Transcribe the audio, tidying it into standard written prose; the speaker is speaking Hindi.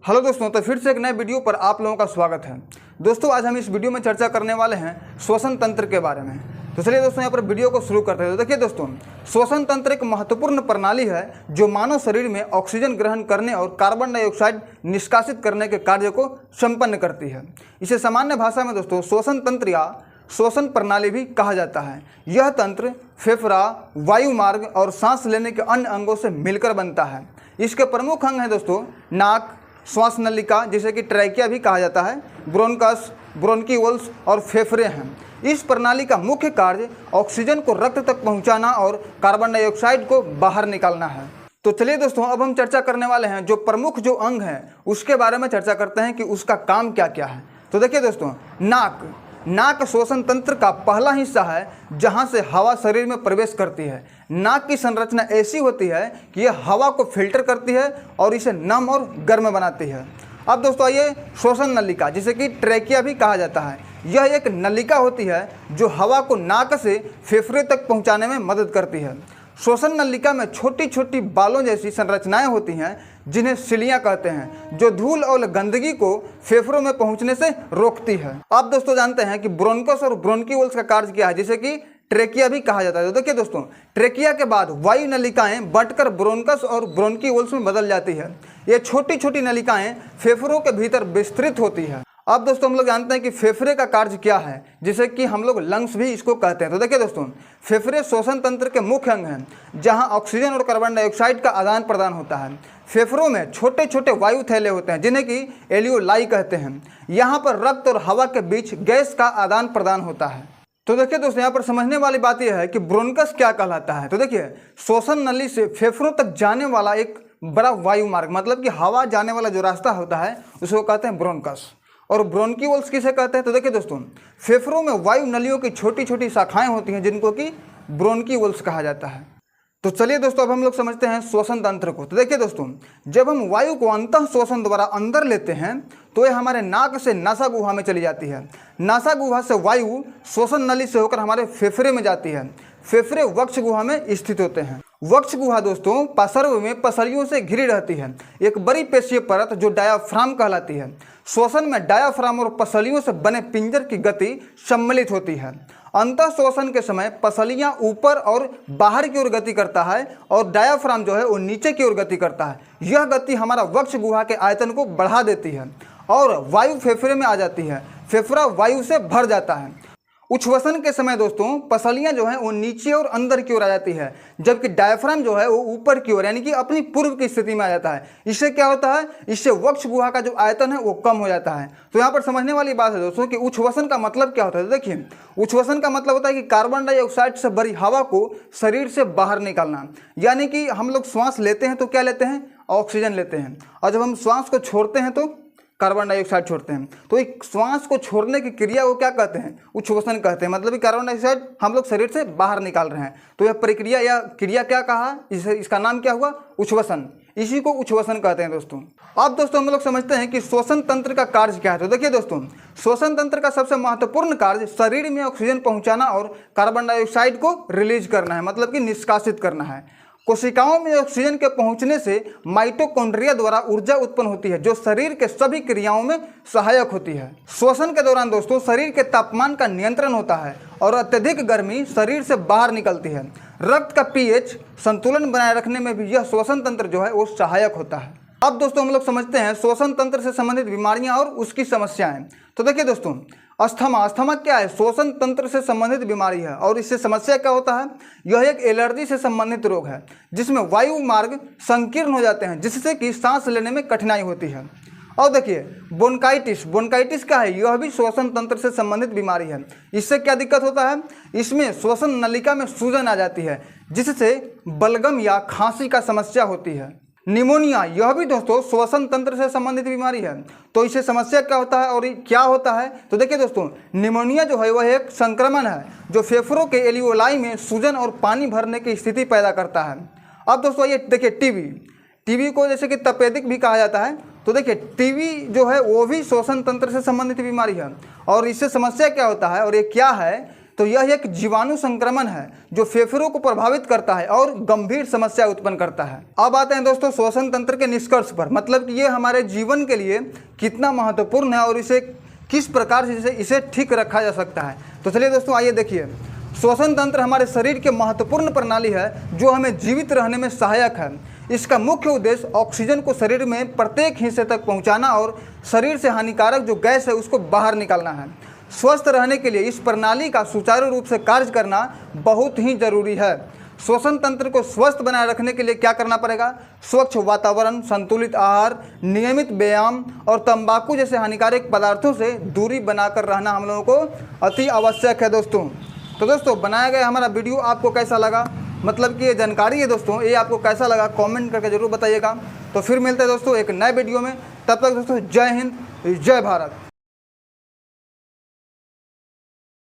हेलो दोस्तों, तो फिर से एक नए वीडियो पर आप लोगों का स्वागत है। दोस्तों आज हम इस वीडियो में चर्चा करने वाले हैं श्वसन तंत्र के बारे में। तो चलिए दोस्तों यहाँ पर वीडियो को शुरू करते हैं। तो देखिए दोस्तों, श्वसन तंत्र एक महत्वपूर्ण प्रणाली है जो मानव शरीर में ऑक्सीजन ग्रहण करने और कार्बन डाइऑक्साइड निष्कासित करने के कार्य को संपन्न करती है। इसे सामान्य भाषा में दोस्तों श्वसन तंत्र या श्वसन प्रणाली भी कहा जाता है। यह तंत्र फेफड़ा, वायु मार्ग और सांस लेने के अन्य अंगों से मिलकर बनता है। इसके प्रमुख अंग हैं दोस्तों नाक, श्वास नलिका जिसे कि ट्रैकिया भी कहा जाता है, ब्रोनकस, ब्रोंकीओल्स और फेफड़े हैं। इस प्रणाली का मुख्य कार्य ऑक्सीजन को रक्त तक पहुंचाना और कार्बन डाइऑक्साइड को बाहर निकालना है। तो चलिए दोस्तों अब हम चर्चा करने वाले हैं जो प्रमुख जो अंग हैं उसके बारे में चर्चा करते हैं कि उसका काम क्या क्या है। तो देखिए दोस्तों, नाक श्वसन तंत्र का पहला हिस्सा है जहां से हवा शरीर में प्रवेश करती है। नाक की संरचना ऐसी होती है कि यह हवा को फिल्टर करती है और इसे नम और गर्म बनाती है। अब दोस्तों ये श्वसन नलिका जिसे कि ट्रैकिया भी कहा जाता है, यह एक नलिका होती है जो हवा को नाक से फेफड़े तक पहुंचाने में मदद करती है। श्वसन नलिका में छोटी छोटी बालों जैसी संरचनाएं होती हैं जिन्हें सिलियां कहते हैं, जो धूल और गंदगी को फेफड़ों में पहुंचने से रोकती है। आप दोस्तों जानते हैं कि ब्रोनकस और ब्रोंकीओल्स का कार्य क्या है जिसे कि ट्रेकिया भी कहा जाता है। तो देखिए दोस्तों, ट्रेकिया के बाद वायु नलिकाएं बंटकर ब्रोनकस और ब्रोंकीओल्स में बदल जाती है। ये छोटी छोटी नलिकाएं फेफड़ों के भीतर विस्तृत होती है। अब दोस्तों हम लोग जानते हैं कि फेफड़े का कार्य क्या है जिसे कि हम लोग लंग्स भी इसको कहते हैं। तो देखिए दोस्तों, फेफड़े श्वसन तंत्र के मुख्य अंग हैं जहां ऑक्सीजन और कार्बन डाइऑक्साइड का आदान प्रदान होता है। फेफड़ों में छोटे छोटे वायु थैले होते हैं जिन्हें कि एलियोलाई कहते हैं। यहाँ पर रक्त और हवा के बीच गैस का आदान प्रदान होता है। तो देखिए दोस्तों, यहाँ पर समझने वाली बात यह है कि ब्रोनकस क्या कहलाता है। तो देखिए, श्वसन नली से फेफड़ों तक जाने वाला एक बड़ा वायु मार्ग, मतलब कि हवा जाने वाला जो रास्ता होता है उसको कहते हैं ब्रोनकस। और ब्रोंकीओल्स किसे कहते हैं? तो देखिए दोस्तों, फेफड़ों में वायु नलियों की छोटी छोटी शाखाएं होती हैं जिनको कि ब्रोंकीओल्स कहा जाता है। तो चलिए दोस्तों अब हम लोग समझते हैं श्वसन तंत्र को। तो देखिए दोस्तों, जब हम वायु को अंतः श्वसन द्वारा अंदर लेते हैं तो यह हमारे नाक से नासा गुहा में चली जाती है। नासा गुहा से वायु श्वसन नली से होकर हमारे फेफड़े में जाती है। फेफड़े वक्ष गुहा में स्थित होते हैं। वक्ष गुहा दोस्तों पार्श्व में पसलियों से घिरी रहती है, एक बड़ी पेशीय परत जो डायाफ्राम कहलाती है। श्वसन में डायाफ्राम और पसलियों से बने पिंजर की गति सम्मिलित होती है। अंतः श्वसन के समय पसलियां ऊपर और बाहर की ओर गति करता है और डायाफ्राम जो है वो नीचे की ओर गति करता है। यह गति हमारा वक्ष गुहा के आयतन को बढ़ा देती है और वायु फेफड़े में आ जाती है। फेफड़ा वायु से भर जाता है। उच्छ्वसन के समय दोस्तों पसलियां जो है वो नीचे और अंदर की ओर आ जाती है, जबकि डायफ्राम जो है वो ऊपर की ओर यानी कि अपनी पूर्व की स्थिति में आ जाता है। इससे क्या होता है, इससे वक्ष गुहा का जो आयतन है वो कम हो जाता है। तो यहाँ पर समझने वाली बात है दोस्तों कि उच्छ्वसन का मतलब क्या होता है। तो देखिए, उच्छ्वसन का मतलब होता है कि कार्बन डाइऑक्साइड से भरी हवा को शरीर से बाहर निकालना। यानी कि हम लोग श्वास लेते हैं तो क्या लेते हैं, ऑक्सीजन लेते हैं, और जब हम श्वास को छोड़ते हैं तो कार्बन डाइऑक्साइड छोड़ते हैं। तो एक श्वास को छोड़ने की क्रिया को क्या कहते हैं, उच्छ्वसन कहते हैं। मतलब कि कार्बन डाइऑक्साइड हम लोग शरीर से बाहर निकाल रहे हैं, तो यह प्रक्रिया या क्रिया क्या कहा, इसका नाम क्या हुआ, उच्छ्वसन। इसी को उच्छ्वसन कहते हैं दोस्तों। अब दोस्तों हम लोग समझते हैं कि श्वसन तंत्र का कार्य क्या है। तो देखिए दोस्तों, श्वसन तंत्र का सबसे महत्वपूर्ण कार्य शरीर में ऑक्सीजन पहुंचाना और कार्बन डाइऑक्साइड को रिलीज करना है, मतलब कि निष्कासित करना है। कोशिकाओं में ऑक्सीजन के पहुंचने से माइटोकॉन्ड्रिया द्वारा ऊर्जा उत्पन्न होती है जो शरीर के सभी क्रियाओं में सहायक होती है। श्वसन के दौरान दोस्तों शरीर के तापमान का नियंत्रण होता है और अत्यधिक गर्मी शरीर से बाहर निकलती है। रक्त का पीएच संतुलन बनाए रखने में भी यह श्वसन तंत्र जो है वो सहायक होता है। अब दोस्तों हम लोग समझते हैं श्वसन तंत्र से संबंधित बीमारियां और उसकी समस्याएं। तो देखिए दोस्तों, अस्थमा क्या है, श्वसन तंत्र से संबंधित बीमारी है और इससे समस्या क्या होता है, यह एक एलर्जी से संबंधित रोग है जिसमें वायु मार्ग संकीर्ण हो जाते हैं जिससे कि सांस लेने में कठिनाई होती है। और देखिए ब्रोंकाइटिस क्या है, यह भी श्वसन तंत्र से संबंधित बीमारी है। इससे क्या दिक्कत होता है, इसमें श्वसन नलिका में सूजन आ जाती है जिससे बलगम या खांसी का समस्या होती है। निमोनिया, यह भी दोस्तों श्वसन तंत्र से संबंधित बीमारी है। तो इससे समस्या क्या होता है और क्या होता है, तो देखिए दोस्तों, निमोनिया जो है वह एक संक्रमण है जो फेफड़ों के एलियोलाई में सूजन और पानी भरने की स्थिति पैदा करता है। अब दोस्तों ये देखिए टीबी को जैसे कि तपेदिक भी कहा जाता है। तो देखिए टीबी जो है वो भी श्वसन तंत्र से संबंधित बीमारी है और इससे समस्या क्या होता है और ये क्या है तो यह एक जीवाणु संक्रमण है जो फेफड़ों को प्रभावित करता है और गंभीर समस्या उत्पन्न करता है। अब आते हैं दोस्तों श्वसन तंत्र के निष्कर्ष पर, मतलब कि ये हमारे जीवन के लिए कितना महत्वपूर्ण है और इसे किस प्रकार से इसे ठीक रखा जा सकता है। तो चलिए दोस्तों आइए देखिए, श्वसन तंत्र हमारे शरीर की महत्वपूर्ण प्रणाली है जो हमें जीवित रहने में सहायक है। इसका मुख्य उद्देश्य ऑक्सीजन को शरीर में प्रत्येक हिस्से तक पहुंचाना और शरीर से हानिकारक जो गैस है उसको बाहर निकालना है। स्वस्थ रहने के लिए इस प्रणाली का सुचारू रूप से कार्य करना बहुत ही जरूरी है। श्वसन तंत्र को स्वस्थ बनाए रखने के लिए क्या करना पड़ेगा? स्वच्छ वातावरण, संतुलित आहार, नियमित व्यायाम और तंबाकू जैसे हानिकारक पदार्थों से दूरी बनाकर रहना हम लोगों को अति आवश्यक है दोस्तों। तो दोस्तों बनाया गया हमारा वीडियो आपको कैसा लगा, मतलब कि ये जानकारी है दोस्तों, ये आपको कैसा लगा कमेंट करके जरूर बताइएगा। तो फिर मिलते हैं दोस्तों एक नए वीडियो में, तब तक दोस्तों जय हिंद, जय भारत।